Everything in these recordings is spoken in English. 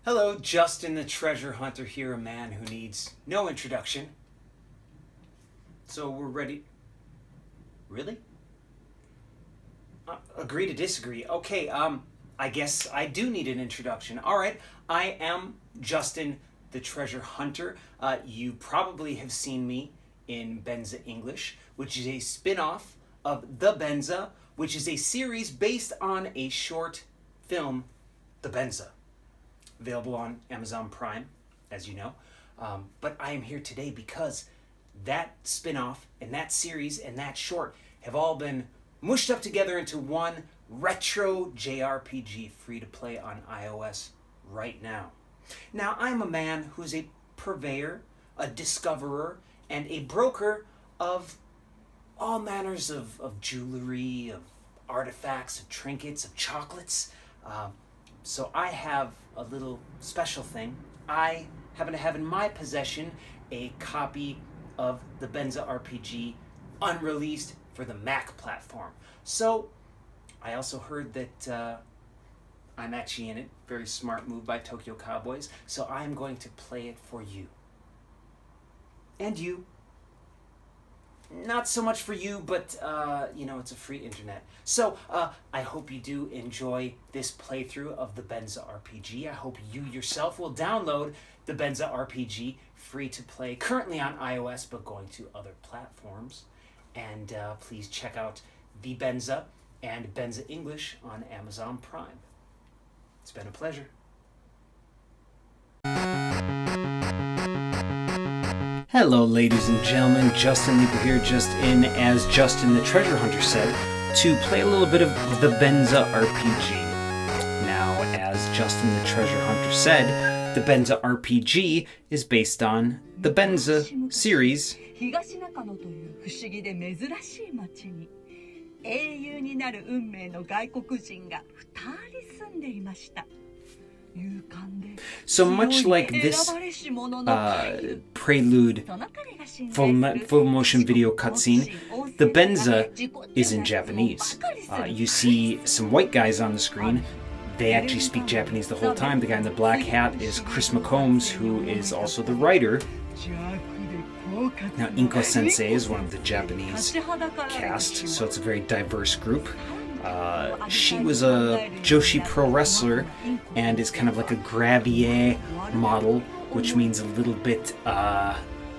Hello, Justin the Treasure Hunter here, a man who needs no introduction. So we're ready. Really? Agree to disagree. Okay, I guess I do need an introduction. All right, I am Justin the Treasure Hunter. You probably have seen me in Benza English, which is a spin-off of The Benza, which is a series based on a short film, The Benza. Available on Amazon Prime, as you know. But I am here today because that spin-off and that series and that short have all been mushed up together into one retro JRPG free to play on iOS right now. Now, I'm a man who's a purveyor, a discoverer, and a broker of all manners of jewelry, of artifacts, of trinkets, of chocolates. So I have a little special thing. I happen to have in my possession a copy of the Benza RPG unreleased for the Mac platform. So I also heard that I'm actually in it. Very smart move by Tokyo Cowboys. So I'm going to play it for you. And you. Not so much for you, but it's a free internet. So I hope you do enjoy this playthrough of the Benza RPG. I hope you yourself will download the Benza RPG free to play, currently on iOS, but going to other platforms. And please check out The Benza and Benza English on Amazon Prime. It's been a pleasure. Hello, ladies and gentlemen. Justin Leeper here, just in, as Justin the Treasure Hunter said, to play a little bit of the Benza RPG. Now, as Justin the Treasure Hunter said, the Benza RPG is based on the Benza series. 東中野という不思議で珍しい町に英雄になる運命の外国人が2人住んでいました。So much like this prelude full motion video cutscene, the Benza is in Japanese. You see some white guys on the screen. They actually speak Japanese the whole time. The guy in the black hat is Chris McCombs, who is also the writer. Now, Inko Sensei is one of the Japanese cast, so it's a very diverse group. She was a Joshi pro wrestler and is kind of like a gravier model, which means a little bit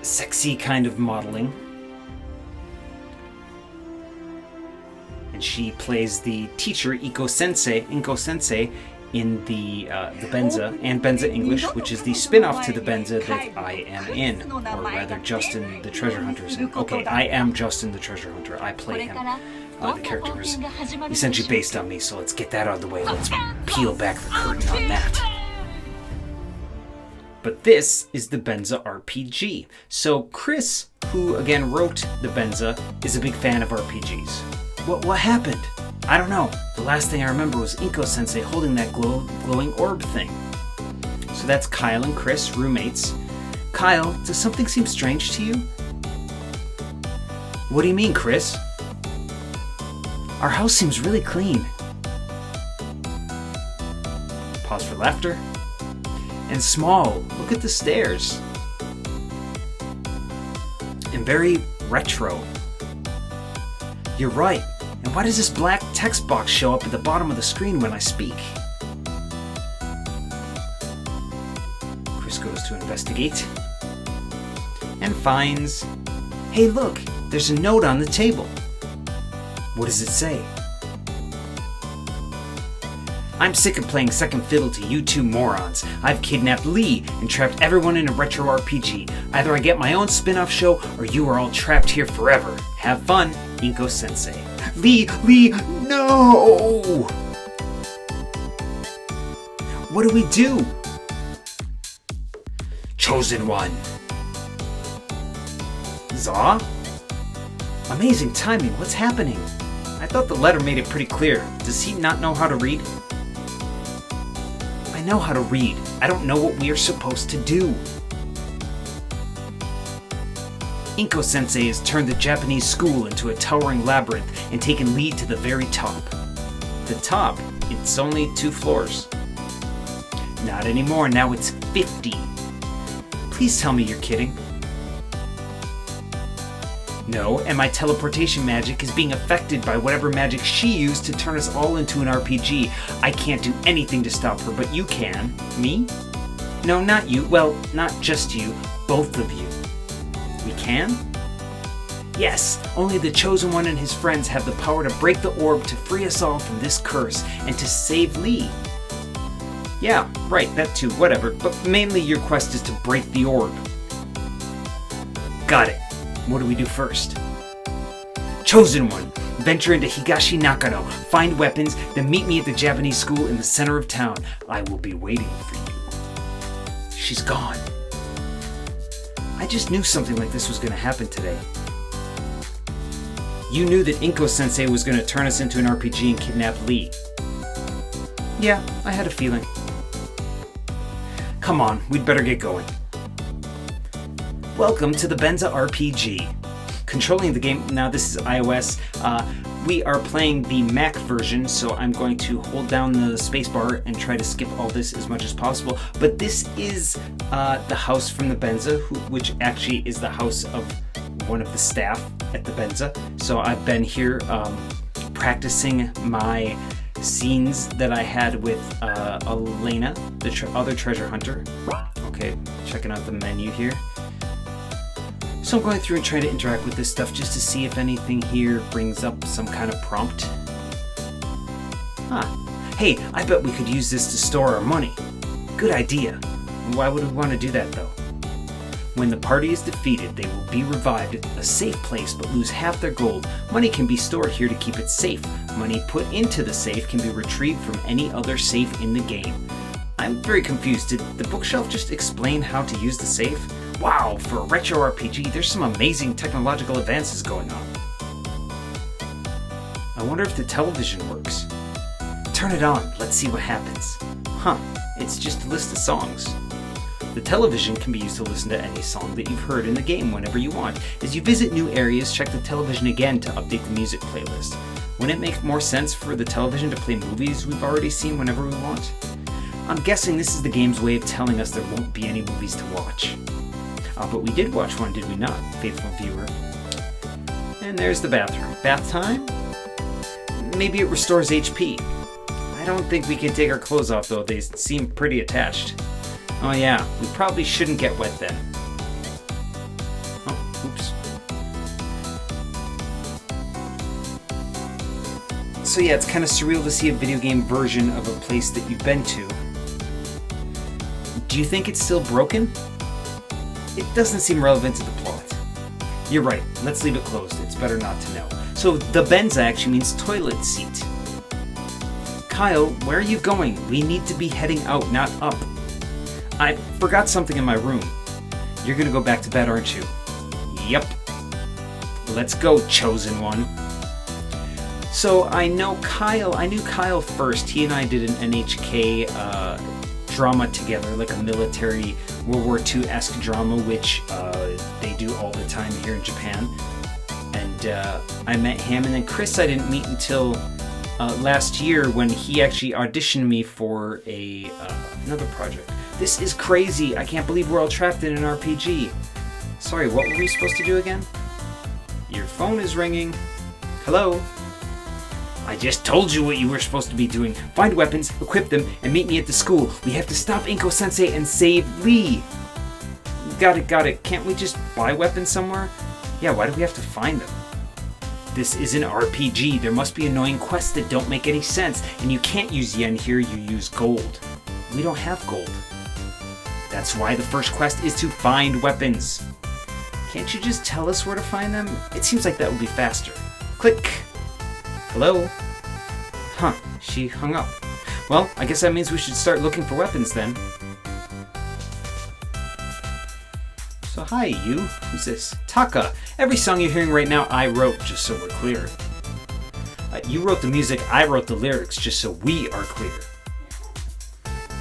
sexy kind of modeling. And she plays the teacher Inko Sensei in the Benza and Benza English, which is the spin-off to the Benza that I am in, or rather Justin the Treasure Hunter is in. Okay, I am Justin the Treasure Hunter. I play him. The character is essentially based on me, so let's get that out of the way. Let's peel back the curtain on that. But this is the Benza RPG. So Chris, who again wrote the Benza, is a big fan of RPGs. What happened? I don't know. The last thing I remember was Inko Sensei holding that glowing orb thing. So that's Kyle and Chris, roommates. Kyle, does something seem strange to you? What do you mean, Chris? Our house seems really clean. Pause for laughter. And small. Look at the stairs. And very retro. You're right. And why does this black text box show up at the bottom of the screen when I speak? Chris goes to investigate. And finds... Hey, look! There's a note on the table. What does it say? I'm sick of playing second fiddle to you two morons. I've kidnapped Lee and trapped everyone in a retro RPG. Either I get my own spin-off show or you are all trapped here forever. Have fun, Inko Sensei. Lee, no! What do we do? Chosen one. Zaw? Amazing timing, what's happening? I thought the letter made it pretty clear. Does he not know how to read? I know how to read. I don't know what we are supposed to do. Inko Sensei has turned the Japanese school into a towering labyrinth and taken Lee to the very top. The top? It's only 2 floors. Not anymore, now it's 50. Please tell me you're kidding. No, and my teleportation magic is being affected by whatever magic she used to turn us all into an RPG. I can't do anything to stop her, but you can. Me? No, not you. Well, not just you. Both of you. We can? Yes, only the Chosen One and his friends have the power to break the orb to free us all from this curse and to save Lee. Yeah, right, that too, whatever. But mainly your quest is to break the orb. Got it. What do we do first? Chosen One, venture into Higashi Nakano, find weapons, then meet me at the Japanese school in the center of town. I will be waiting for you. She's gone. I just knew something like this was going to happen today. You knew that Inko-sensei was going to turn us into an RPG and kidnap Lee. Yeah, I had a feeling. Come on, we'd better get going. Welcome to the Benza RPG. Controlling the game, now this is iOS, we are playing the Mac version, so I'm going to hold down the spacebar and try to skip all this as much as possible. But this is the house from the Benza, which actually is the house of one of the staff at the Benza. So I've been here practicing my scenes that I had with Elena, the other treasure hunter. Okay, checking out the menu here. So I'm going through and trying to interact with this stuff just to see if anything here brings up some kind of prompt. Hey, I bet we could use this to store our money. Good idea. Why would we want to do that though? When the party is defeated, they will be revived at a safe place but lose half their gold. Money can be stored here to keep it safe. Money put into the safe can be retrieved from any other safe in the game. I'm very confused. Did the bookshelf just explain how to use the safe? Wow, for a retro RPG, there's some amazing technological advances going on. I wonder if the television works. Turn it on, let's see what happens. Huh, it's just a list of songs. The television can be used to listen to any song that you've heard in the game whenever you want. As you visit new areas, check the television again to update the music playlist. Wouldn't it make more sense for the television to play movies we've already seen whenever we want? I'm guessing this is the game's way of telling us there won't be any movies to watch. But we did watch one, did we not, faithful viewer? And there's the bathroom. Bath time? Maybe it restores HP. I don't think we can take our clothes off though, they seem pretty attached. Oh yeah, we probably shouldn't get wet then. Oh, oops. So yeah, it's kind of surreal to see a video game version of a place that you've been to. Do you think it's still broken? It doesn't seem relevant to the plot. You're right, let's leave it closed. It's better not to know. So the Benza actually means toilet seat. Kyle, where are you going? We need to be heading out, not up. I forgot something in my room. You're gonna go back to bed, aren't you? Yep. Let's go, Chosen One. So I knew Kyle first. He and I did an NHK drama together, like a military World War II-esque drama, which they do all the time here in Japan. And I met him, and then Chris I didn't meet until last year when he actually auditioned me for another project. This is crazy. I can't believe we're all trapped in an RPG. Sorry, what were we supposed to do again? Your phone is ringing. Hello? I just told you what you were supposed to be doing. Find weapons, equip them, and meet me at the school. We have to stop Inko-sensei and save Lee. Got it. Can't we just buy weapons somewhere? Yeah, why do we have to find them? This is an RPG. There must be annoying quests that don't make any sense. And you can't use yen here, you use gold. We don't have gold. That's why the first quest is to find weapons. Can't you just tell us where to find them? It seems like that would be faster. Click. Hello? Huh, she hung up. Well, I guess that means we should start looking for weapons then. So hi, you. Who's this? Taka. Every song you're hearing right now, I wrote, just so we're clear. You wrote the music, I wrote the lyrics, just so we are clear.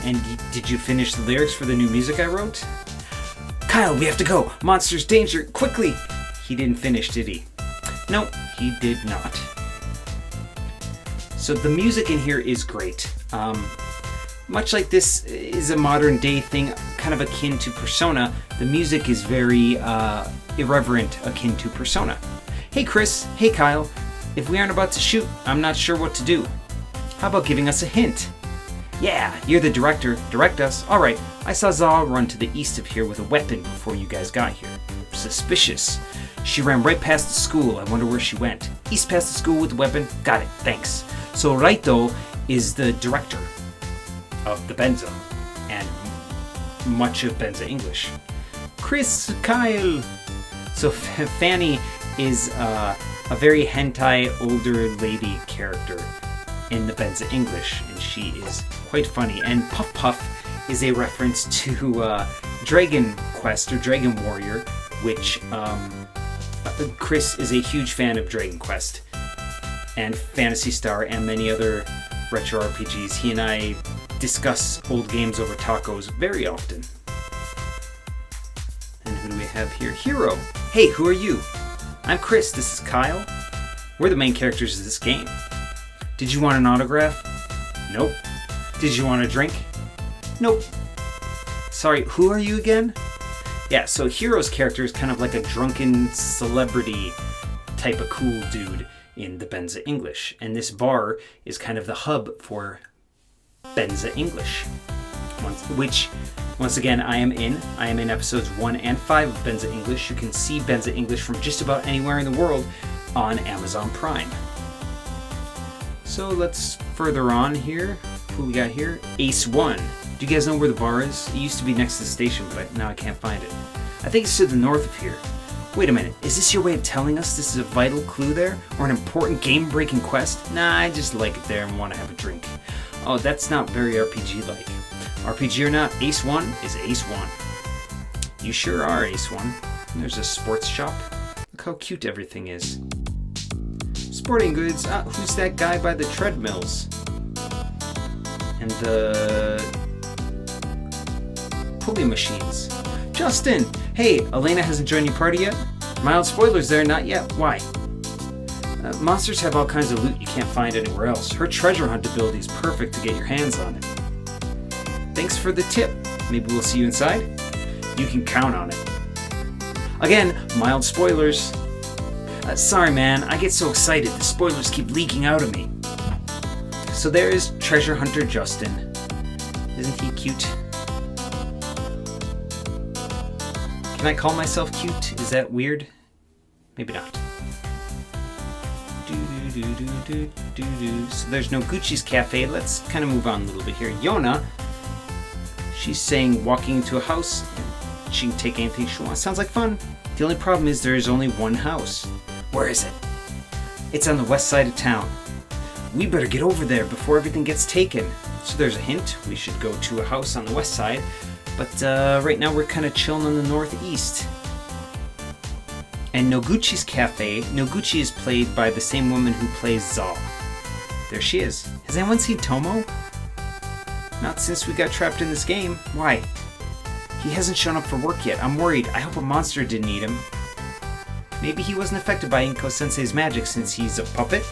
And did you finish the lyrics for the new music I wrote? Kyle, we have to go. Monsters, danger, quickly. He didn't finish, did he? Nope, he did not. So the music in here is great. much like this is a modern day thing, kind of akin to Persona, the music is very irreverent, akin to Persona. Hey Chris, hey Kyle, if we aren't about to shoot, I'm not sure what to do. How about giving us a hint? Yeah, you're the director, direct us. Alright, I saw Zaw run to the east of here with a weapon before you guys got here. Suspicious. She ran right past the school, I wonder where she went. East past the school with the weapon? Got it, thanks. So Raito is the director of the Benza, and much of Benza English. Chris, Kyle! So Fanny is a very hentai older lady character in the Benza English, and she is quite funny. And Puff Puff is a reference to Dragon Quest or Dragon Warrior, which Chris is a huge fan of Dragon Quest and Phantasy Star and many other retro RPGs. He and I discuss old games over tacos very often. And who do we have here? Hero. Hey, who are you? I'm Chris, this is Kyle. We're the main characters of this game. Did you want an autograph? Nope. Did you want a drink? Nope. Sorry, who are you again? Yeah, so Hero's character is kind of like a drunken celebrity type of cool dude in the Benza English. And this bar is kind of the hub for Benza English, which, once again, I am in episodes 1 and 5 of Benza English. You can see Benza English from just about anywhere in the world on Amazon Prime. So let's further on here. Who we got here? Ace 1. Do you guys know where the bar is? It used to be next to the station, but now I can't find it. I think it's to the north of here. Wait a minute, is this your way of telling us this is a vital clue there? Or an important game-breaking quest? Nah, I just like it there and want to have a drink. Oh, that's not very RPG-like. RPG or not, Ace 1 is Ace 1. You sure are Ace 1. There's a sports shop. Look how cute everything is. Sporting goods. Ah, who's that guy by the treadmills? And the pulley machines. Justin! Hey, Elena hasn't joined your party yet? Mild spoilers there, not yet. Why? Monsters have all kinds of loot you can't find anywhere else. Her treasure hunt ability is perfect to get your hands on it. Thanks for the tip. Maybe we'll see you inside? You can count on it. Again, mild spoilers. Sorry man, I get so excited. The spoilers keep leaking out of me. So there is Treasure Hunter Justin. Isn't he cute? Can I call myself cute? Is that weird? Maybe not. So there's no Gucci's Cafe. Let's kind of move on a little bit here. Yona, she's saying walking into a house, she can take anything she wants. Sounds like fun. The only problem is there is only one house. Where is it? It's on the west side of town. We better get over there before everything gets taken. So there's a hint. We should go to a house on the west side. But right now we're kind of chilling on the northeast. And Noguchi's Cafe. Noguchi is played by the same woman who plays Zaw. There she is. Has anyone seen Tomo? Not since we got trapped in this game. Why? He hasn't shown up for work yet. I'm worried. I hope a monster didn't eat him. Maybe he wasn't affected by Inko-sensei's magic since he's a puppet?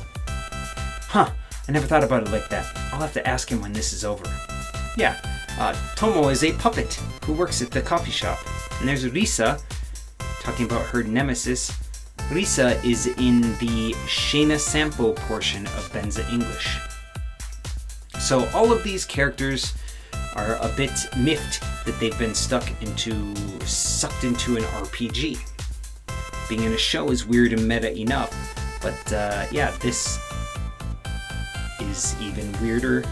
Huh. I never thought about it like that. I'll have to ask him when this is over. Yeah. Tomo is a puppet who works at the coffee shop. And there's Risa, talking about her nemesis. Risa is in the Shena Sampo portion of Benza English. So all of these characters are a bit miffed that they've been sucked into an RPG. Being in a show is weird and meta enough, but yeah, this is even weirder.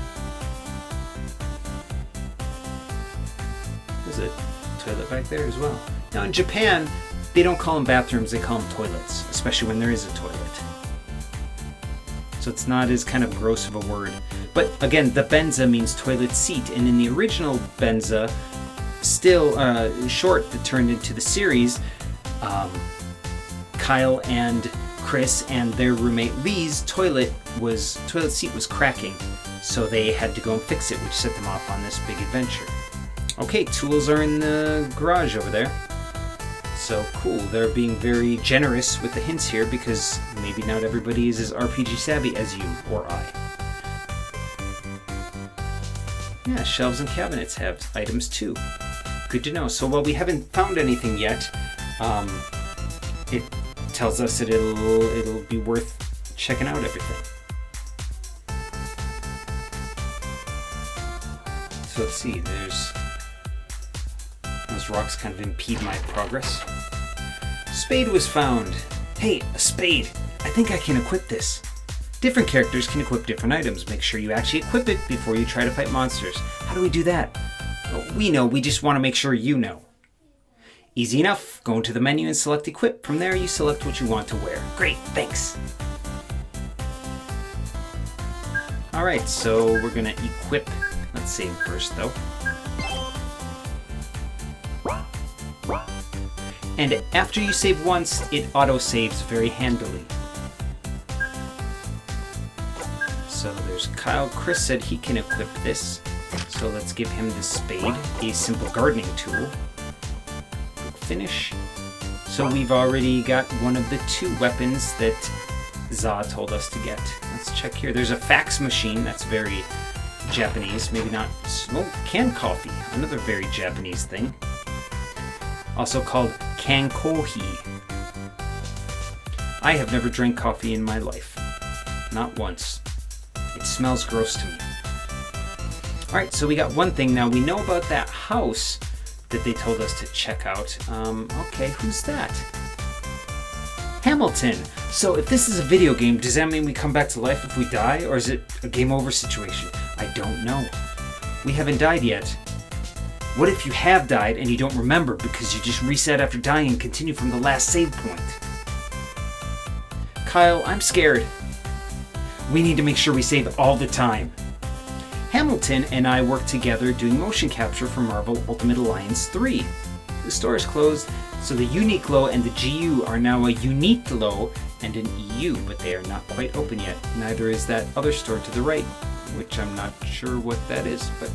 There's a toilet back there as well. Now in Japan, they don't call them bathrooms, they call them toilets, especially when there is a toilet. So it's not as kind of gross of a word. But again, the Benza means toilet seat, and in the original Benza, still short that turned into the series, Kyle and Chris and their roommate Lee's toilet seat was cracking, so they had to go and fix it, which set them off on this big adventure. Okay, tools are in the garage over there. So cool, they're being very generous with the hints here because maybe not everybody is as RPG savvy as you or I. Yeah, shelves and cabinets have items too. Good to know. So while we haven't found anything yet, it tells us that it'll be worth checking out everything. So let's see, those rocks kind of impede my progress. Spade was found. Hey, a spade. I think I can equip this. Different characters can equip different items. Make sure you actually equip it before you try to fight monsters. How do we do that? We know, we just want to make sure you know. Easy enough. Go into the menu and select equip. From there, you select what you want to wear. Great, thanks. Alright, so we're gonna equip. Let's save first though. And after you save once, it auto-saves very handily. So there's Kyle. Chris said he can equip this. So let's give him the spade, a simple gardening tool. Quick finish. So we've already got one of the 2 weapons that Za told us to get. Let's check here. There's a fax machine. That's very Japanese. Maybe not. Oh, canned coffee. Another very Japanese thing. Also called can kohi. I have never drank coffee in my life. Not once. It smells gross to me. Alright, so we got one thing now. We know about that house that they told us to check out. Okay, who's that? Hamilton! So if this is a video game, does that mean we come back to life if we die? Or is it a game over situation? I don't know. We haven't died yet. What if you have died and you don't remember because you just reset after dying and continue from the last save point? Kyle, I'm scared. We need to make sure we save all the time. Hamilton and I work together doing motion capture for Marvel Ultimate Alliance 3. The store is closed, so the Uniqlo and the GU are now a Uniqlo and an EU, but they are not quite open yet. Neither is that other store to the right, which I'm not sure what that is, but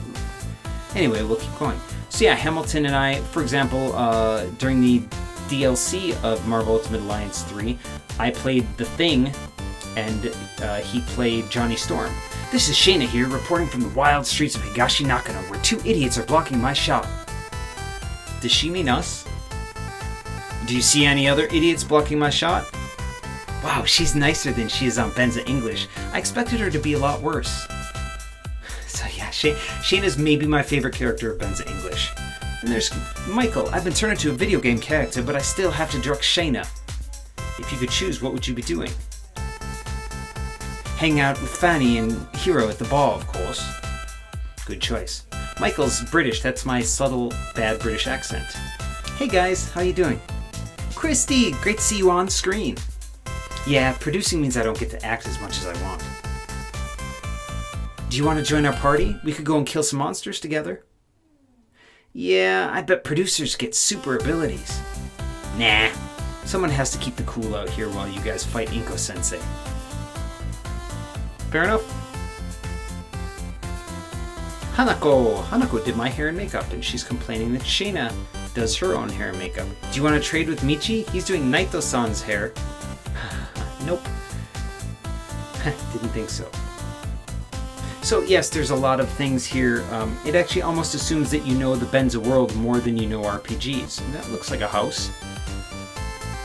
anyway, we'll keep going. So yeah, Hamilton and I, for example, during the DLC of Marvel Ultimate Alliance 3, I played The Thing, and he played Johnny Storm. This is Shayna here, reporting from the wild streets of Higashi Nakano, where 2 idiots are blocking my shop. Does she mean us? Do you see any other idiots blocking my shop? Wow, she's nicer than she is on Benza English. I expected her to be a lot worse. So yeah, Shayna's maybe my favorite character of Benza English. And there's Michael. I've been turned into a video game character, but I still have to direct Shayna. If you could choose, what would you be doing? Hang out with Fanny and Hiro at the ball, of course. Good choice. Michael's British. That's my subtle, bad British accent. Hey guys, how you doing? Christy, great to see you on screen. Yeah, producing means I don't get to act as much as I want. Do you want to join our party? We could go and kill some monsters together. Yeah, I bet producers get super abilities. Nah, someone has to keep the cool out here while you guys fight Inko-sensei. Fair enough. Hanako did my hair and makeup, and she's complaining that Shayna does her own hair and makeup. Do you want to trade with Michi? He's doing Naito-san's hair. Nope. Didn't think so. So yes, there's a lot of things here. It actually almost assumes that you know the Benza world more than you know RPGs. And that looks like a house.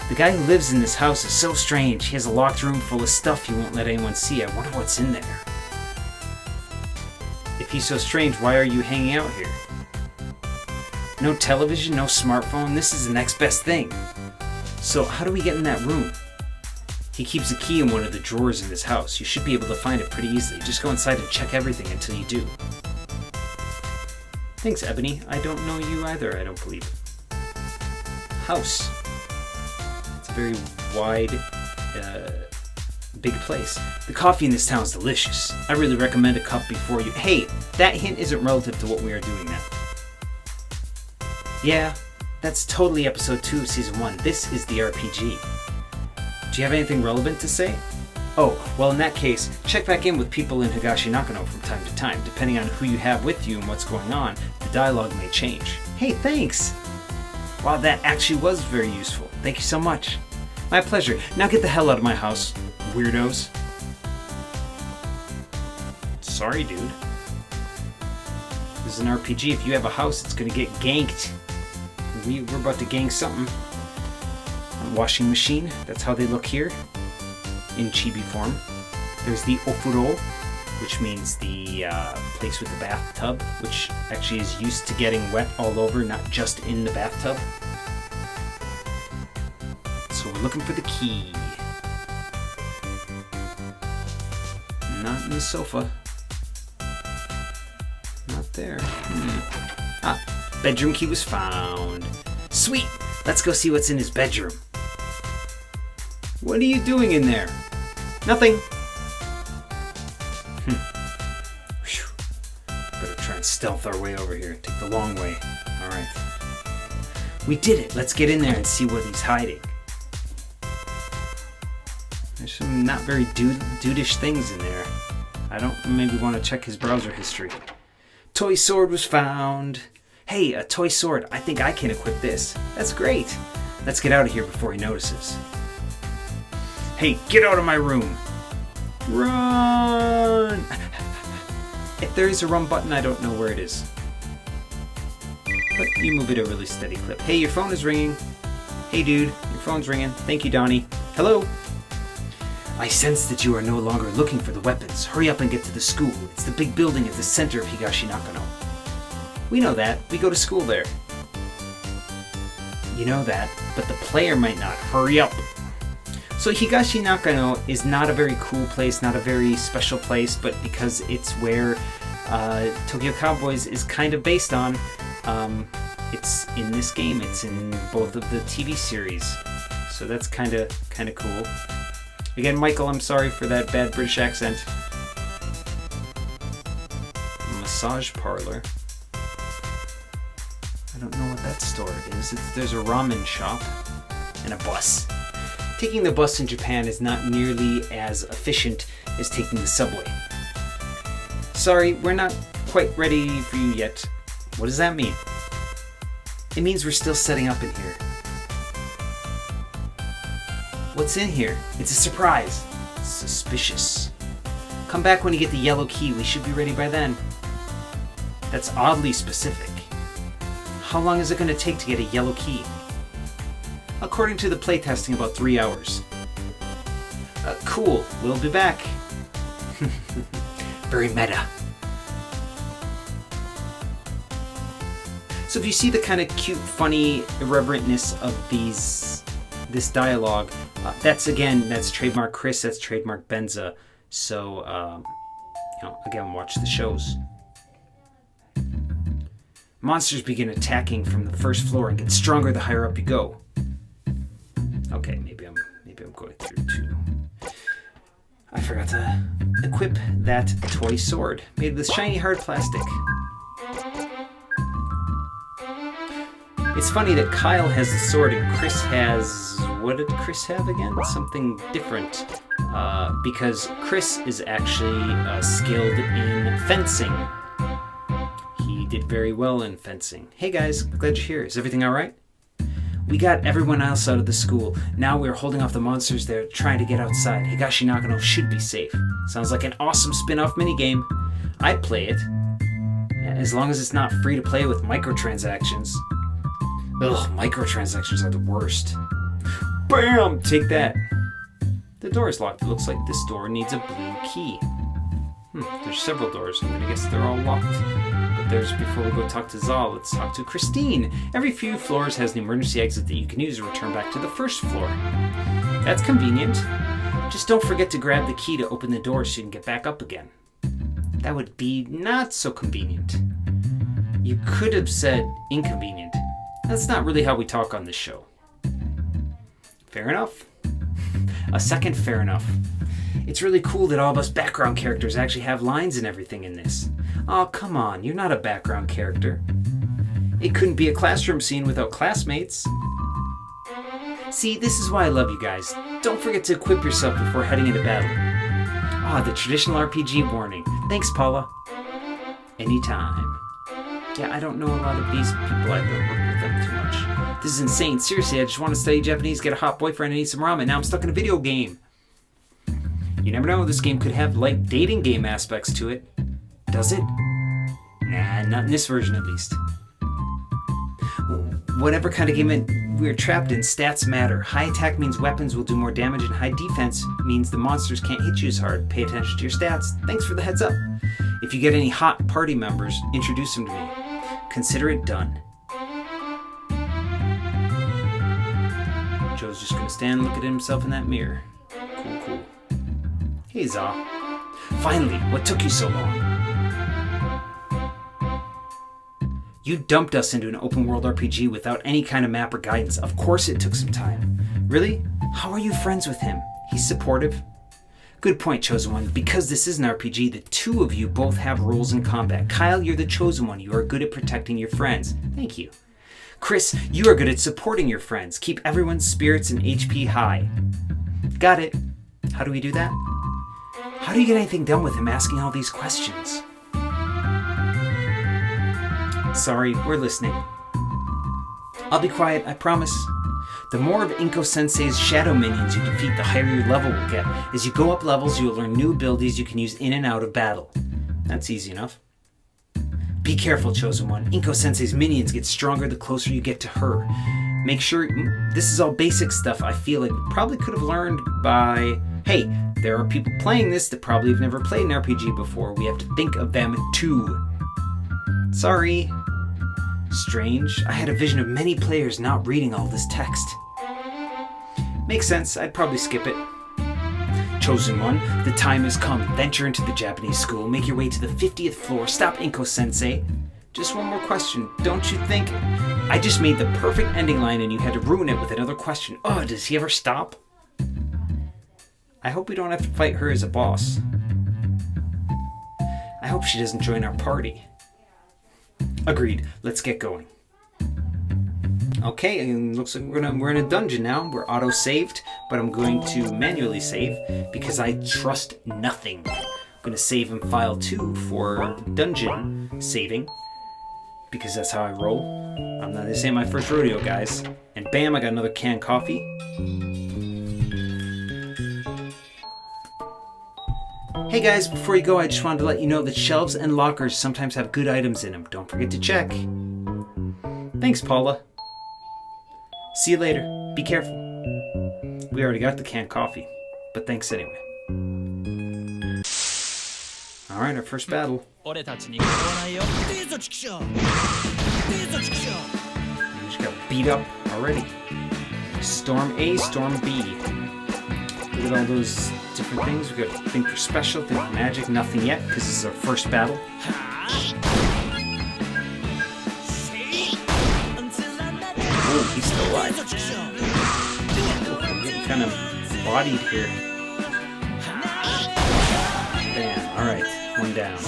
The guy who lives in this house is so strange. He has a locked room full of stuff he won't let anyone see. I wonder what's in there. If he's so strange, why are you hanging out here? No television, no smartphone. This is the next best thing. So how do we get in that room? He keeps a key in one of the drawers in his house. You should be able to find it pretty easily. Just go inside and check everything until you do. Thanks, Ebony. I don't know you either, I don't believe. House. It's a very wide, big place. The coffee in this town is delicious. I really recommend a cup before you... Hey, that hint isn't relative to what we are doing now. Yeah, that's totally episode 2 of season 1. This is the RPG. Do you have anything relevant to say? Oh, well in that case, check back in with people in Higashi Nakano from time to time. Depending on who you have with you and what's going on, the dialogue may change. Hey, thanks! Wow, that actually was very useful. Thank you so much. My pleasure. Now get the hell out of my house, weirdos. Sorry, dude. is an RPG. If you have a house, it's going to get ganked. We're about to gank something. A washing machine. That's how they look here in chibi form. There's the ofuro, which means the place with the bathtub, which actually is used to getting wet all over, not just in the bathtub. So we're looking for the key. Not in the sofa. Not there. Ah, bedroom key was found. Sweet! Let's go see what's in his bedroom. What are you doing in there? Nothing. Whew. Better try and stealth our way over here. Take the long way. Alright. We did it! Let's get in there and see what he's hiding. There's some not very dudeish things in there. I don't maybe want to check his browser history. Toy sword was found. Hey, a toy sword. I think I can equip this. That's great. Let's get out of here before he notices. Hey, get out of my room. Run! If there is a run button, I don't know where it is. But you move at a really steady clip. Hey, your phone is ringing. Hey, dude, your phone's ringing. Thank you, Donnie. Hello? I sense that you are no longer looking for the weapons. Hurry up and get to the school. It's the big building at the center of Higashinakano. We know that. We go to school there. You know that, but the player might not. Hurry up. So Higashinakano is not a very cool place, not a very special place, but because it's where Tokyo Cowboys is kind of based on, it's in this game. It's in both of the TV series. So that's kind of cool. Again, Michael, I'm sorry for that bad British accent. Massage parlor. I don't know what that store is. There's a ramen shop and a bus. Taking the bus in Japan is not nearly as efficient as taking the subway. Sorry, we're not quite ready for you yet. What does that mean? It means we're still setting up in here. What's in here? It's a surprise. Suspicious. Come back when you get the yellow key. We should be ready by then. That's oddly specific. How long is it going to take to get a yellow key? According to the playtesting, about 3 hours. Cool. We'll be back. Very meta. So if you see the kind of cute, funny irreverentness of this dialogue, that's trademark Chris, that's trademark Benza. So, again, watch the shows. Monsters begin attacking from the first floor and get stronger the higher up you go. Okay, maybe I'm going through too. I forgot to equip that toy sword made with shiny hard plastic. It's funny that Kyle has the sword and Chris has... What did Chris have again? Something different. Because Chris is actually skilled in fencing. He did very well in fencing. Hey guys, glad you're here. Is everything alright? We got everyone else out of the school. Now we're holding off the monsters. They're trying to get outside. Higashinakano should be safe. Sounds like an awesome spin-off minigame. I'd play it. As long as it's not free to play with microtransactions. Ugh, microtransactions are the worst. Bam! Take that. The door is locked. It looks like this door needs a blue key. There's several doors. I'm gonna guess they're all locked. But before we go talk to Zal, let's talk to Christine. Every few floors has an emergency exit that you can use to return back to the first floor. That's convenient. Just don't forget to grab the key to open the door so you can get back up again. That would be not so convenient. You could have said inconvenient. That's not really how we talk on this show. Fair enough. A second fair enough. It's really cool that all of us background characters actually have lines and everything in this. Oh, come on, you're not a background character. It couldn't be a classroom scene without classmates. See, this is why I love you guys. Don't forget to equip yourself before heading into battle. Ah, the traditional RPG warning. Thanks, Paula. Anytime. Yeah, I don't know a lot of these people. I don't work with them too much. This is insane. Seriously, I just want to study Japanese, get a hot boyfriend, and eat some ramen. Now I'm stuck in a video game. You never know. This game could have, dating game aspects to it. Does it? Nah. Nah, not in this version at least. Whatever kind of game we're trapped in, stats matter. High attack means weapons will do more damage, and high defense means the monsters can't hit you as hard. Pay attention to your stats. Thanks for the heads up. If you get any hot party members, introduce them to me. Consider it done. Joe's just gonna stand and look at himself in that mirror. Cool. Hey, Za. Finally, what took you so long? You dumped us into an open world RPG without any kind of map or guidance. Of course it took some time. Really? How are you friends with him? He's supportive. Good point, Chosen One. Because this is an RPG, the two of you both have roles in combat. Kyle, you're the Chosen One. You are good at protecting your friends. Thank you. Chris, you are good at supporting your friends. Keep everyone's spirits and HP high. Got it. How do we do that? How do you get anything done with him asking all these questions? Sorry, we're listening. I'll be quiet, I promise. The more of Inko Sensei's shadow minions you defeat, the higher your level will get. As you go up levels, you'll learn new abilities you can use in and out of battle. That's easy enough. Be careful, Chosen One. Inko Sensei's minions get stronger the closer you get to her. Make sure this is all basic stuff I feel like we probably could have learned by... Hey, there are people playing this that probably have never played an RPG before. We have to think of them too. Sorry. Strange. I had a vision of many players not reading all this text. Makes sense. I'd probably skip it. Chosen One, the time has come. Venture into the Japanese school. Make your way to the 50th floor. Stop Inko Sensei. Just one more question. Don't you think... I just made the perfect ending line and you had to ruin it with another question. Oh, does he ever stop? I hope we don't have to fight her as a boss. I hope she doesn't join our party. Agreed. Let's get going. Okay, and looks like we're in a dungeon now. We're auto-saved, but I'm going to manually save because I trust nothing. I'm going to save in file 2 for dungeon saving because that's how I roll. This ain't my first rodeo, guys. And bam, I got another canned coffee. Hey guys, before you go, I just wanted to let you know that shelves and lockers sometimes have good items in them. Don't forget to check. Thanks, Paula. See you later. Be careful. We already got the canned coffee, but thanks anyway. Alright, our first battle. We just got beat up already. Storm A, Storm B. Look at all those different things. We got a thing for special, thing for magic, nothing yet, because this is our first battle. Oh, he's still alive. Oh, I'm getting kind of bodied here. Bam. Alright, one down.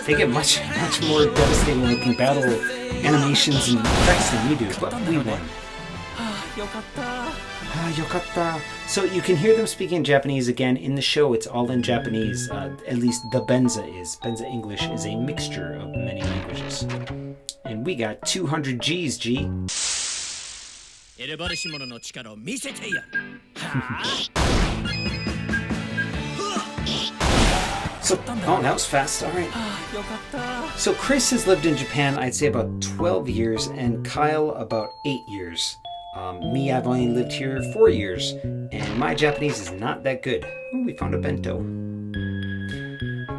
They get much more devastating looking battle animations and effects than we do, but we won. Yokatta. So you can hear them speaking Japanese again in the show. It's all in Japanese. At least the Benza is. Benza English is a mixture of many languages. And we got 200 G's, G. So, oh, that was fast. All right. So Chris has lived in Japan, I'd say about 12 years, and Kyle about 8 years. Me, I've only lived here 4 years, and my Japanese is not that good. Oh, we found a bento.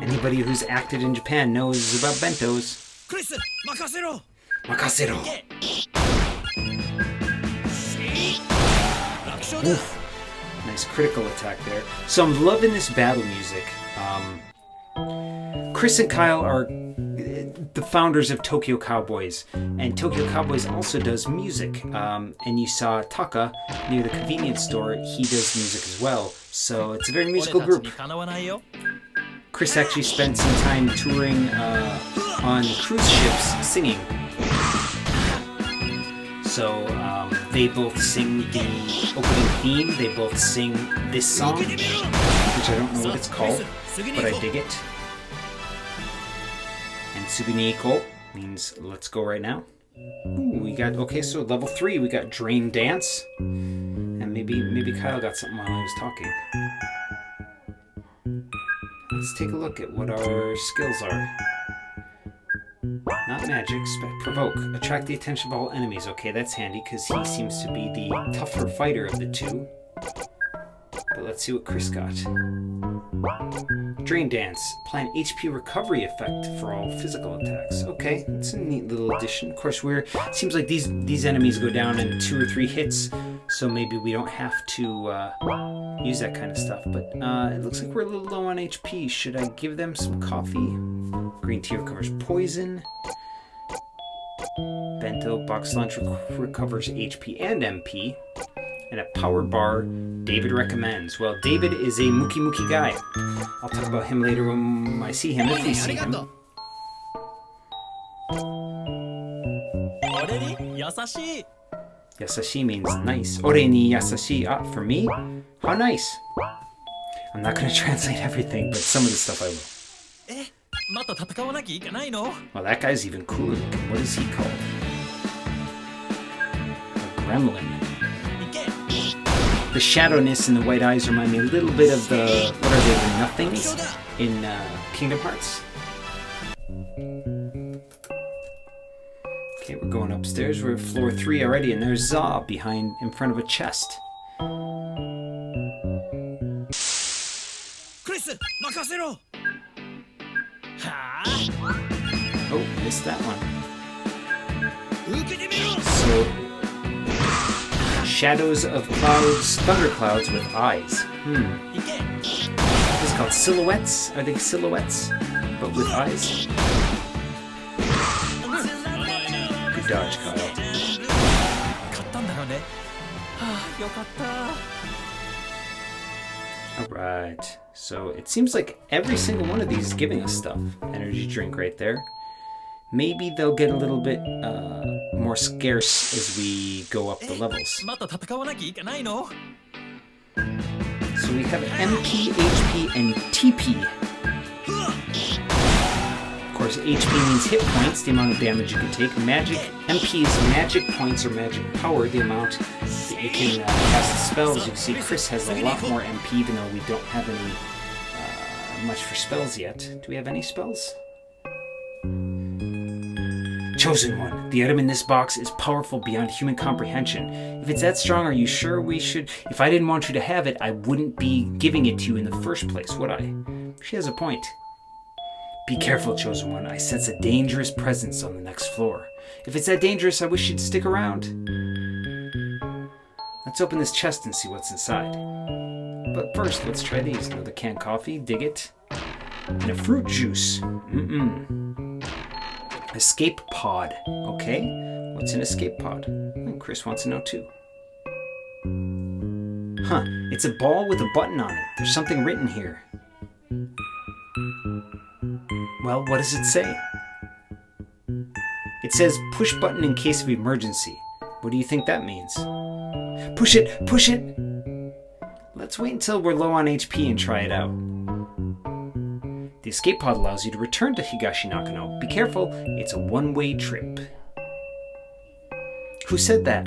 Anybody who's acted in Japan knows about bentos. Chris, makasero! Makasero! Oof. Nice critical attack there. So I'm loving this battle music. Chris and Kyle are the founders of Tokyo Cowboys, and Tokyo Cowboys also does music. And you saw Taka near the convenience store, he does music as well. So it's a very musical group. Chris actually spent some time touring on cruise ships singing. So they both sing the opening theme, they both sing this song, which I don't know what it's called, but I dig it. And Subiniko means let's go right now. Ooh, we got, okay, so level 3, we got Drain Dance. And maybe Kyle got something while I was talking. let's take a look at what our skills are. Not magic, provoke. Attract the attention of all enemies. Okay, that's handy because he seems to be the tougher fighter of the two. But let's see what Chris got. Drain Dance. Apply an HP recovery effect for all physical attacks. Okay, that's a neat little addition. Of course, seems like these enemies go down in 2 or 3 hits, so maybe we don't have to use that kind of stuff. But it looks like we're a little low on HP. Should I give them some coffee? Green tea recovers poison. Bento box lunch recovers HP and MP. And a power bar David recommends. Well, David is a Muki guy. I'll talk about him later when I see him, if we see him. Yasashi means nice. Ore ni yasashi. Ah, for me? How nice. I'm not going to translate everything, but some of the stuff I will. Well, that guy's even cooler looking. What is he called? A gremlin. The shadowness and the white eyes remind me a little bit of the, what are they, the nothings in Kingdom Hearts. Okay, we're going upstairs. We're at floor 3 already, and there's Za in front of a chest. Oh, missed that one. So, shadows of clouds, thunder clouds with eyes. It's called silhouettes. Are they silhouettes, but with eyes? Good dodge, Kyle. Alright, so it seems like every single one of these is giving us stuff. Energy drink right there. Maybe they'll get a little bit more scarce as we go up the levels. So we have MP, HP, and TP. Of course, HP means hit points, the amount of damage you can take. Magic, MP is magic points or magic power, the amount that you can cast spells. You can see Chris has a lot more MP, even though we don't have any much for spells yet. Do we have any spells? Chosen One. The item in this box is powerful beyond human comprehension. If it's that strong, are you sure we should? If I didn't want you to have it, I wouldn't be giving it to you in the first place, would I? She has a point. Be careful, Chosen One. I sense a dangerous presence on the next floor. If it's that dangerous, I wish you'd stick around. Let's open this chest and see what's inside. But first, let's try these. Another canned coffee, dig it. And a fruit juice. Escape pod. Okay, what's an escape pod? Chris wants to know too. Huh, it's a ball with a button on it. There's something written here. Well, what does it say? It says push button in case of emergency. What do you think that means? Push it! Push it! Let's wait until we're low on HP and try it out. The escape pod allows you to return to Higashi Nakano. Be careful, it's a one-way trip. Who said that?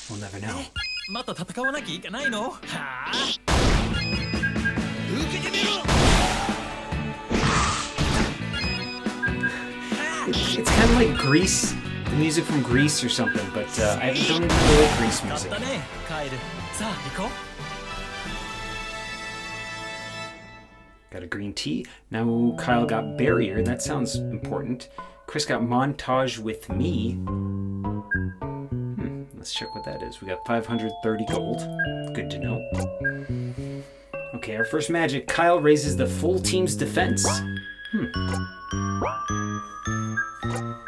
We'll never know. It's kind of like Grease, the music from Grease or something, but I don't even really like Grease music. Got a green tea. Now Kyle got barrier. That sounds important. Chris got montage with me. Let's check what that is. We got 530 gold. Good to know. Okay, our first magic. Kyle raises the full team's defense.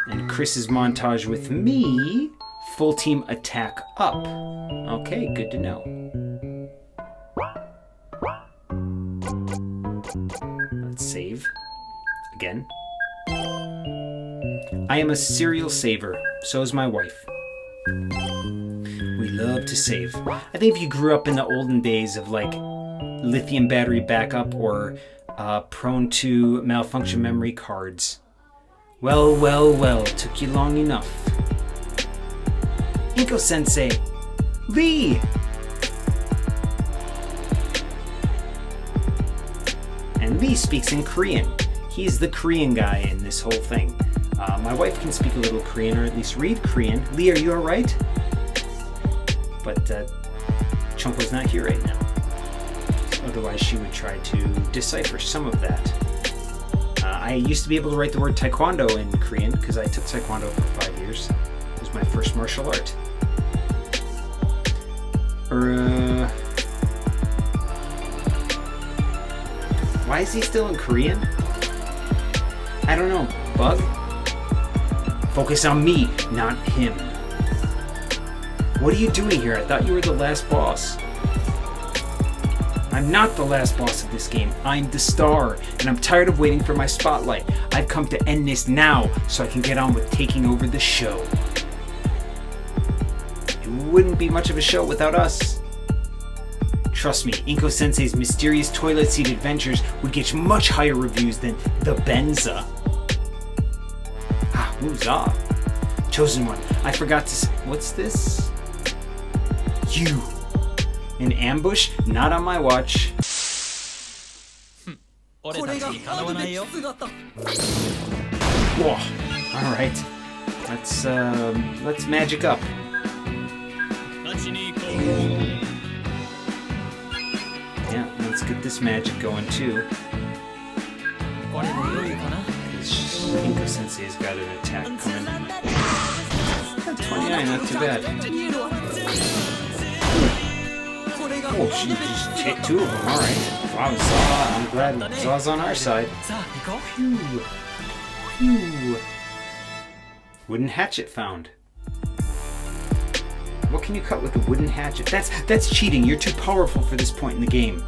And Chris's montage with me. Full team attack up. Okay, good to know. Let's save. Again. I am a serial saver. So is my wife. We love to save. I think if you grew up in the olden days of like lithium battery backup or prone to malfunction memory cards. Well, took you long enough. Inko-sensei! Lee! And Lee speaks in Korean. He's the Korean guy in this whole thing. My wife can speak a little Korean, or at least read Korean. Lee, are you alright? But Chunko's not here right now. Otherwise, she would try to decipher some of that. I used to be able to write the word taekwondo in Korean because I took taekwondo for 5 years. It was my first martial art. Why is he still in Korean? I don't know. Bug? Focus on me, not him. What are you doing here? I thought you were the last boss. I'm not the last boss of this game. I'm the star, and I'm tired of waiting for my spotlight. I've come to end this now, so I can get on with taking over the show. It wouldn't be much of a show without us. Trust me, Inko-sensei's mysterious toilet seat adventures would get much higher reviews than the Benza. Ah, huzzah. Chosen one, I forgot to what's this? You. An ambush? Not on my watch. Whoa. Alright. Let's magic up. Yeah, let's get this magic going too. Inko-sensei's got an attack coming. 29, not too bad. Oh, she just hit 2 of them, alright. Wow, Zaw, I'm glad Zaw's on our side. Phew. Phew. Wooden hatchet found. What can you cut with a wooden hatchet? That's cheating. You're too powerful for this point in the game.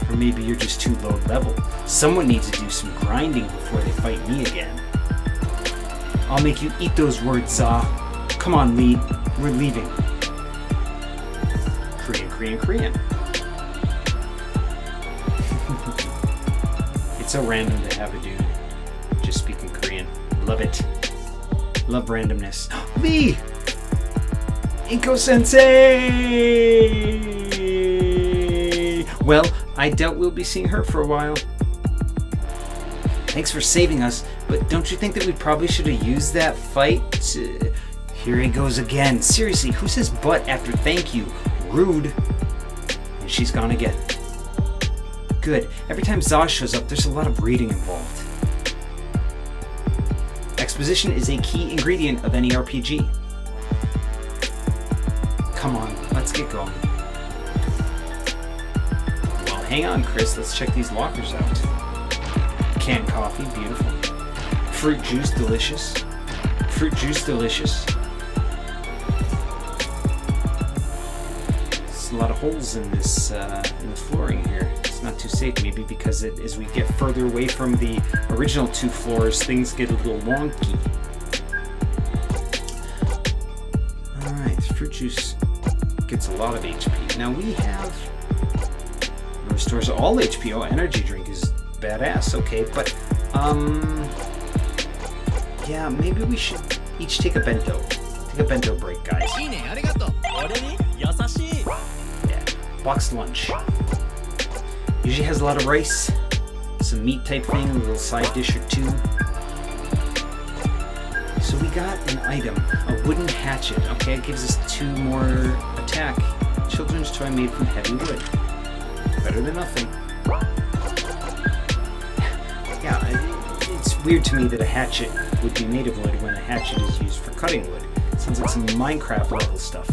Or maybe you're just too low level. Someone needs to do some grinding before they fight me again. I'll make you eat those words, Zaw. Come on, Lee. We're leaving. Korean, Korean, Korean. It's so random to have a dude just speaking Korean. Love it. Love randomness. Lee! Inko-sensei! Well, I doubt we'll be seeing her for a while. Thanks for saving us, but don't you think that we probably should have used that fight to... Here he goes again. Seriously, who says but after thank you? Rude. And she's gone again. Good. Every time Zaw shows up, there's a lot of reading involved. Exposition is a key ingredient of any RPG. Come on, let's get going. Well, hang on, Chris. Let's check these lockers out. Canned coffee, beautiful. Fruit juice, delicious. Fruit juice, delicious. There's a lot of holes in this in the flooring here. It's not too safe, maybe because as we get further away from the original 2 floors, things get a little wonky. Alright, fruit juice gets a lot of HP. Now we have... Restores all HP. Oh, energy drink is badass. Okay, but... Yeah, maybe we should each take a bento. Take a bento break, guys. Yeah, boxed lunch. Usually has a lot of rice, some meat type thing, a little side dish or 2. So we got an item, a wooden hatchet. Okay, it gives us 2 more attack. Children's toy made from heavy wood. Better than nothing. Yeah, it's weird to me that a hatchet would be made of wood when a hatchet is used for cutting wood. It sounds like some Minecraft level stuff.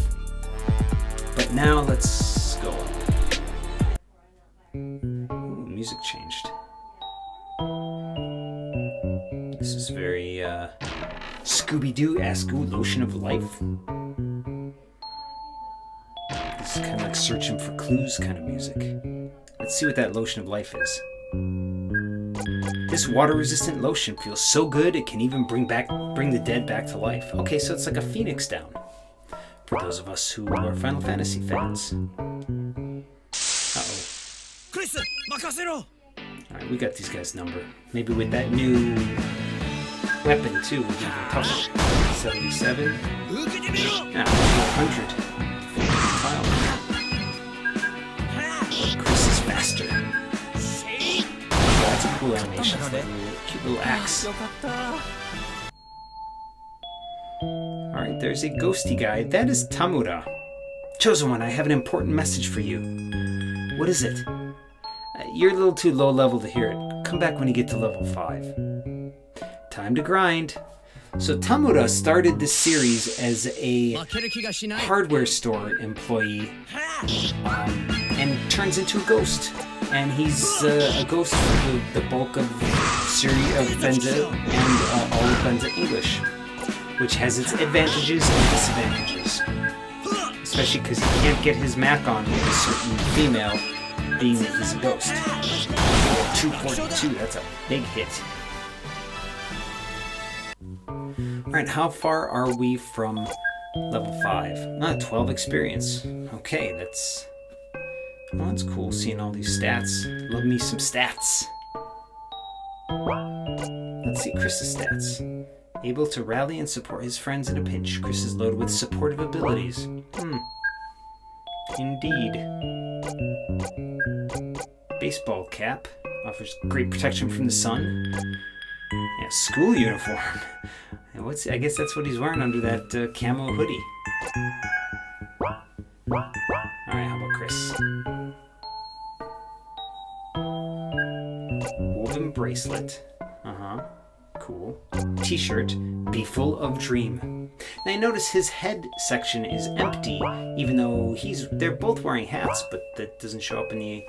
But now let's go up. Ooh, music changed. This is very Scooby-Doo-esque. Ooh, lotion of life. This is kind of like searching for clues kind of music. Let's see what that lotion of life is. This water-resistant lotion feels so good it can even bring the dead back to life. Okay, so it's like a phoenix down. For those of us who are Final Fantasy fans. Uh-oh. Alright, we got these guys' number. Maybe with that new weapon too, we can even tougher. 77. Ah, 100. Chris is faster. That's cool animations, like cute little axe. Alright, there's a ghosty guy. That is Tamura. Chosen One, I have an important message for you. What is it? You're a little too low level to hear it. Come back when you get to level 5. Time to grind. So Tamura started this series as a hardware store employee and turns into a ghost. And he's a ghost for the bulk of series of Benza and all of Benza English, which has its advantages and disadvantages. Especially because he can't get his Mac on with a certain female, being that he's a ghost. 242, that's a big hit. Alright, how far are we from level 5? 12 experience. Okay, that's cool, seeing all these stats. Love me some stats. Let's see Chris's stats. Able to rally and support his friends in a pinch. Chris is loaded with supportive abilities. Indeed. Baseball cap. Offers great protection from the sun. Yeah, school uniform. I guess that's what he's wearing under that camo hoodie. Alright, how about Chris? Woven bracelet. Cool. T-shirt. Be full of dream. Now I notice his head section is empty, even though they're both wearing hats, but that doesn't show up in the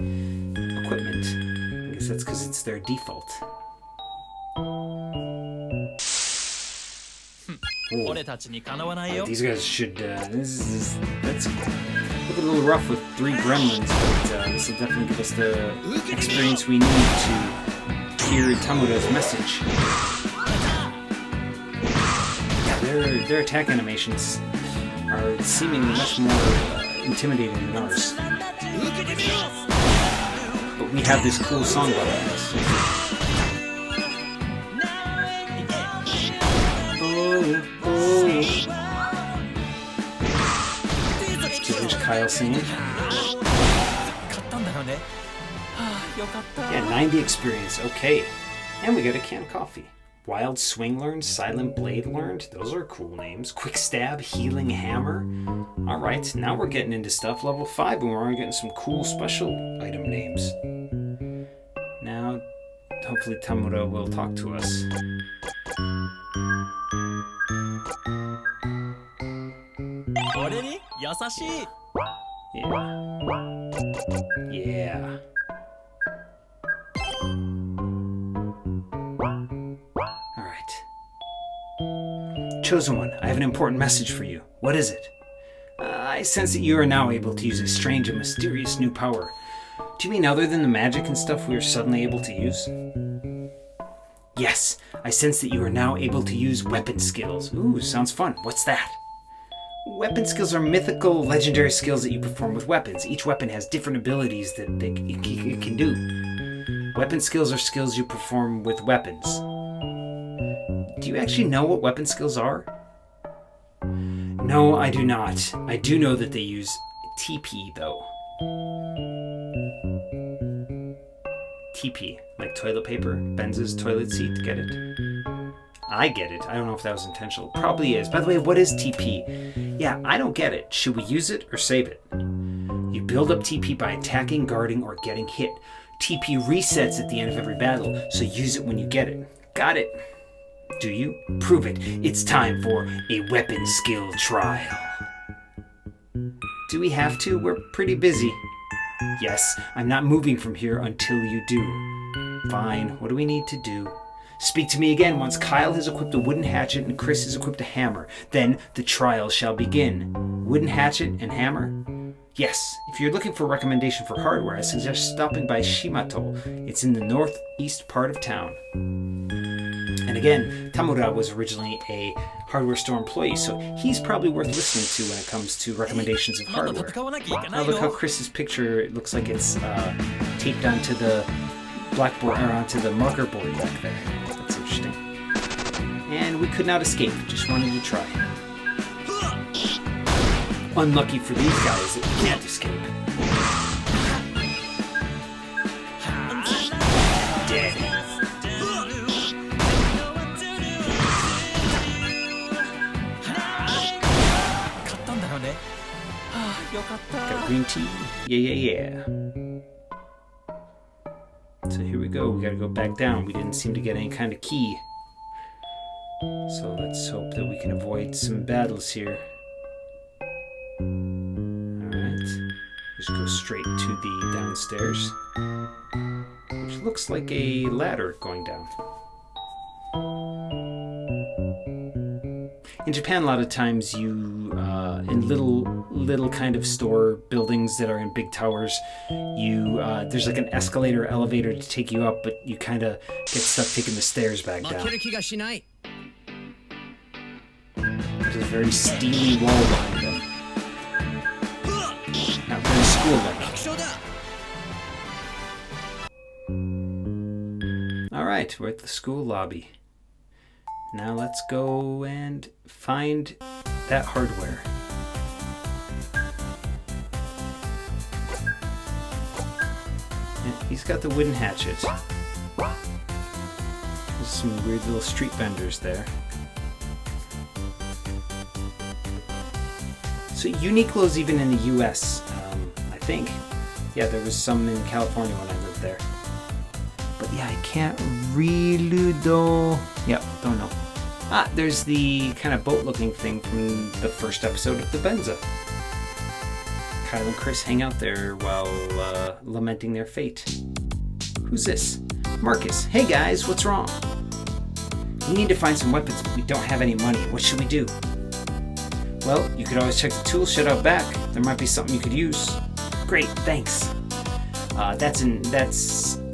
equipment. I guess that's because it's their default. These guys should. That's look a little rough with 3 gremlins, but this will definitely give us the experience we need to hear Tamura's message. Yeah, their attack animations are seemingly much more intimidating than ours. But we have this cool song behind us. There's Kyle singing. Yeah, 90 experience. Okay. And we got a canned coffee. Wild Swing learned, Silent Blade learned. Those are cool names. Quick Stab, Healing Hammer. Alright, now we're getting into stuff level 5 and we're already getting some cool special item names. Now, hopefully Tamura will talk to us. Yeah. Alright. Chosen One, I have an important message for you. What is it? I sense that you are now able to use a strange and mysterious new power. Do you mean other than the magic and stuff we are suddenly able to use? Yes, I sense that you are now able to use weapon skills. Ooh, sounds fun. What's that? Weapon skills are mythical, legendary skills that you perform with weapons. Each weapon has different abilities that it can do. Weapon skills are skills you perform with weapons. Do you actually know what weapon skills are? No, I do not. I do know that they use TP, though. TP, like toilet paper, Benza's toilet seat, get it? I get it. I don't know if that was intentional. Probably is. By the way, what is TP? Yeah, I don't get it. Should we use it or save it? You build up TP by attacking, guarding, or getting hit. TP resets at the end of every battle, so use it when you get it. Got it. Do you? Prove it. It's time for a weapon skill trial. Do we have to? We're pretty busy. Yes, I'm not moving from here until you do. Fine. What do we need to do? Speak to me again once Kyle has equipped a wooden hatchet and Chris has equipped a hammer. Then the trial shall begin. Wooden hatchet and hammer? Yes. If you're looking for a recommendation for hardware, I suggest stopping by Shimato. It's in the northeast part of town. And again, Tamura was originally a hardware store employee, so he's probably worth listening to when it comes to recommendations of hardware. Now look how Chris's picture, it looks like it's taped onto the blackboard, or onto the marker board back there. That's interesting. And we could not escape, just wanted to try. Unlucky for these guys that we can't escape. Dead. Got green tea. Yeah. So here we go. We gotta go back down. We didn't seem to get any kind of key. So let's hope that we can avoid some battles here. Alright. Just go straight to the downstairs. Which looks like a ladder going down. In Japan, a lot of times you, in little kind of store buildings that are in big towers, there's like an escalator or elevator to take you up, but you kind of get stuck taking the stairs back down. There's a very steely wall behind them. Not very school-like. Alright, we're at the school lobby. Now let's go and find that hardware. And he's got the wooden hatchet. There's some weird little street vendors there. So Uniqlo's even in the US, I think. Yeah, there was some in California when I lived there. But yeah, I can't really don't know. Ah, there's the kind of boat-looking thing from the first episode of the Benza. Kyle and Chris hang out there while lamenting their fate. Who's this? Marcus. Hey guys, what's wrong? We need to find some weapons, but we don't have any money. What should we do? Well, you could always check the tool shed out back. There might be something you could use. Great, thanks. That's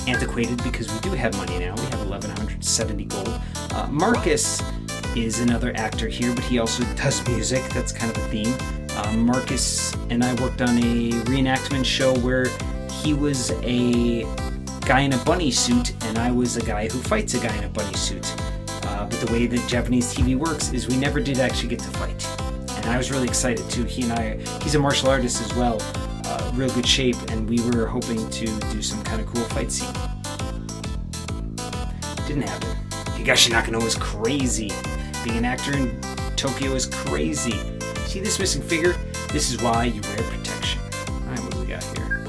antiquated because we do have money now. We have 1,170 gold. Marcus is another actor here, but he also does music. That's kind of a theme. Marcus and I worked on a reenactment show where he was a guy in a bunny suit and I was a guy who fights a guy in a bunny suit. But the way that Japanese TV works is we never did actually get to fight. And I was really excited too. He's a martial artist as well. Real good shape, and we were hoping to do some kind of cool fight scene. Didn't happen. Higashi Nakano is crazy. Being an actor in Tokyo is crazy. See this missing figure? This is why you wear protection. Alright, what do we got here?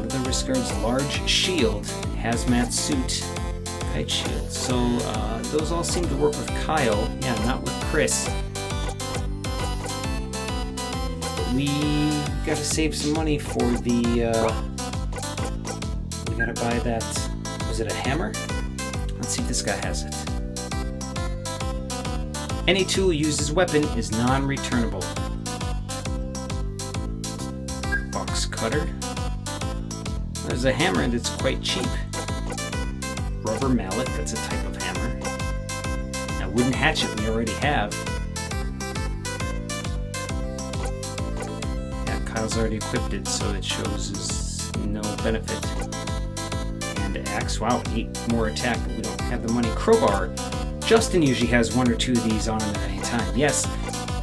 The wrist guard's large shield, hazmat suit, kite shield. So those all seem to work with Kyle. Yeah, not with Chris. We gotta save some money for the, we gotta buy that, was it a hammer? Let's see if this guy has it. Any tool used as a weapon is non-returnable. Box cutter. There's a hammer that's quite cheap. Rubber mallet, that's a type of hammer. Now wooden hatchet we already have. Kyle's already equipped it, so it shows us no benefit. And axe, wow, 8 more attack, but we don't have the money. Crowbar, Justin usually has 1 or 2 of these on him at any time. Yes,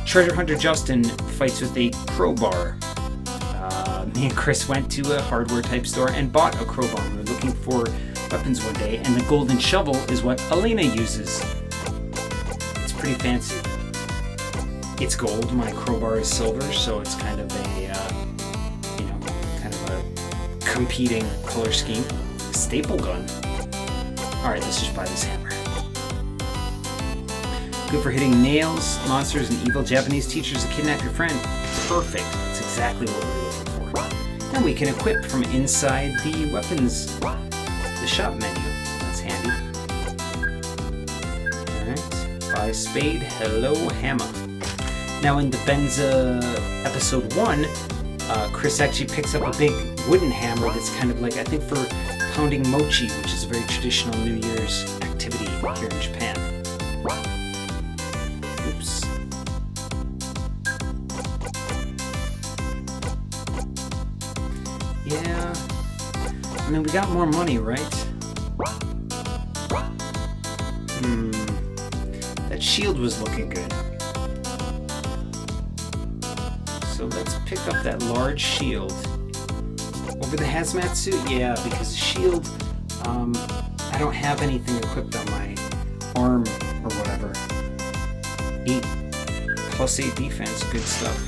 Treasure Hunter Justin fights with a crowbar. Me and Chris went to a hardware type store and bought a crowbar. We were looking for weapons one day, and the golden shovel is what Elena uses. It's pretty fancy. It's gold, my crowbar is silver, so it's kind of a, competing color scheme. Staple gun. Alright, let's just buy this hammer. Good for hitting nails, monsters, and evil Japanese teachers that kidnap your friend. Perfect. That's exactly what we were looking for. And we can equip from inside the weapons, the shop menu. That's handy. Alright. Buy spade. Hello, hammer. Now in the Benza episode 1, Chris actually picks up a big wooden hammer that's kind of like, I think, for pounding mochi, which is a very traditional New Year's activity here in Japan. Oops. Yeah. I mean, we got more money, right? That shield was looking good. So let's pick up that large shield. Over the hazmat suit? Yeah, because the shield, I don't have anything equipped on my arm or whatever. 8 +8 defense, good stuff.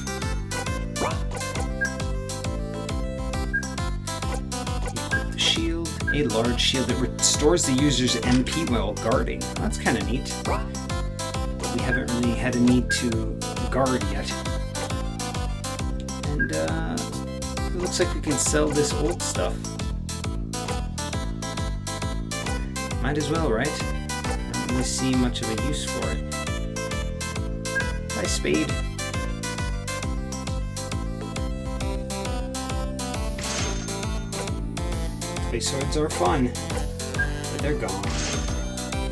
A large shield that restores the user's MP while guarding. That's kind of neat. We haven't really had a need to guard yet. And it looks like we can sell this old stuff. Might as well, right? I don't really see much of a use for it. Bye, spade. Clay swords are fun, but they're gone.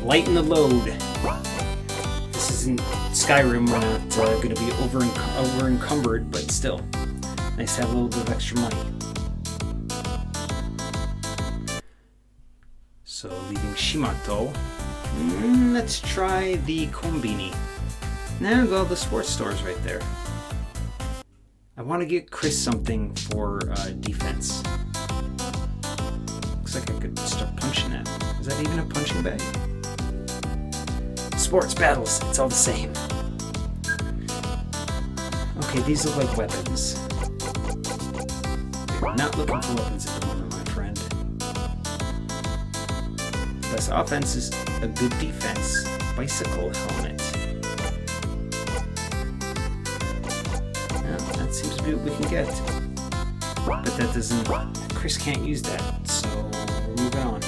Lighten the load. This isn't Skyrim. We're not going to be over encumbered, but still, nice to have a little bit of extra money. So leaving Shimato, let's try the Konbini. Now go the sports stores right there. I want to get Chris something for defense. Looks like I could start punching that. Is that even a punching bag? Sports battles, it's all the same. Okay, these look like weapons. We're not looking for weapons at the moment, my friend. Best offense is a good defense. Bicycle helmet. Yeah, that seems to be what we can get. But that doesn't... Chris can't use that, so we're moving on.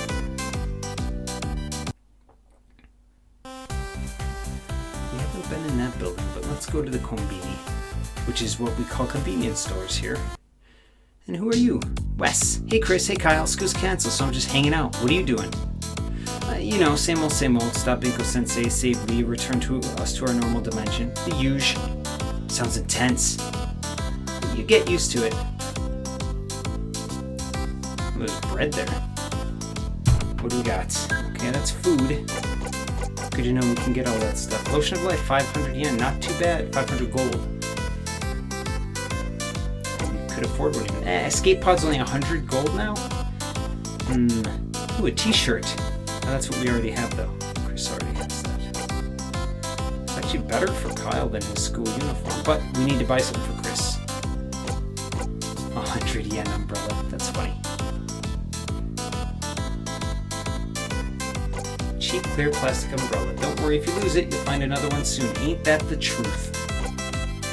We haven't been in that building, but let's go to the Konbini, which is what we call convenience stores here. And who are you? Wes. Hey Chris, hey Kyle, school's canceled, so I'm just hanging out. What are you doing? You know, same old, same old. Stop Binko Sensei, save Lee, return to us to our normal dimension. The usual. Sounds intense. You get used to it. There's bread there. What do we got? Okay, that's food. Good to know we can get all that stuff. Lotion of life, 500 yen. Not too bad. 500 gold. We could afford one even. Escape pod's only 100 gold now? Ooh, a t-shirt. Oh, that's what we already have, though. Chris already has that. It's actually better for Kyle than his school uniform, but we need to buy something for Chris. 100 yen umbrella. That's funny. Cheap, clear plastic umbrella. Don't worry, if you lose it, you'll find another one soon. Ain't that the truth?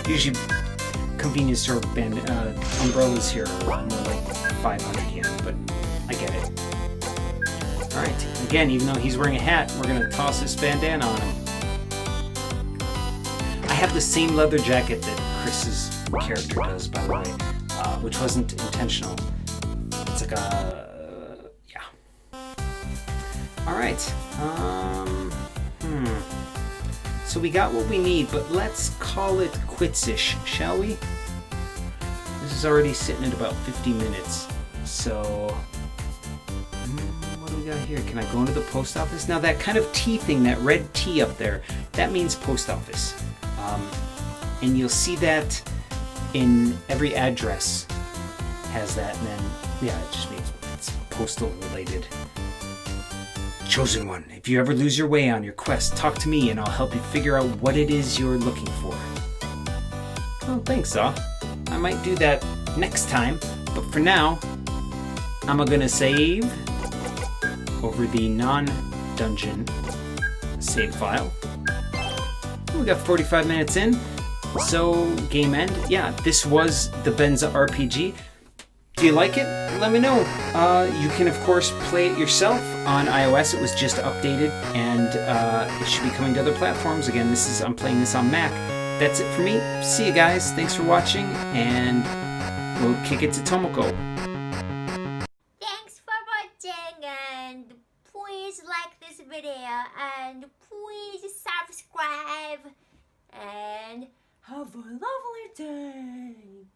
Usually, convenience store umbrellas here are more like 500 yen, but I get it. Alright, again, even though he's wearing a hat, we're going to toss this bandana on him. I have the same leather jacket that Chris's character does, by the way, which wasn't intentional. It's like a... yeah. Alright, so we got what we need, but let's call it quits-ish, shall we? This is already sitting at about 50 minutes, so... what do we got here? Can I go into the post office? Now that kind of T thing, that red T up there, that means post office. And you'll see that in every address has that, and then, yeah, it just means it's postal related. Chosen one, if you ever lose your way on your quest, talk to me and I'll help you figure out what it is you're looking for. Oh, thanks, I might do that next time, but for now, I'm gonna save over the non-dungeon save file. We got 45 minutes in, so game end. Yeah, this was the Benza RPG. Do you like it? Let me know. You can, of course, play it yourself on iOS. It was just updated, and it should be coming to other platforms. Again, I'm playing this on Mac. That's it for me. See you guys. Thanks for watching, and we'll kick it to Tomoko. Thanks for watching, and please like this video, and please subscribe, and have a lovely day.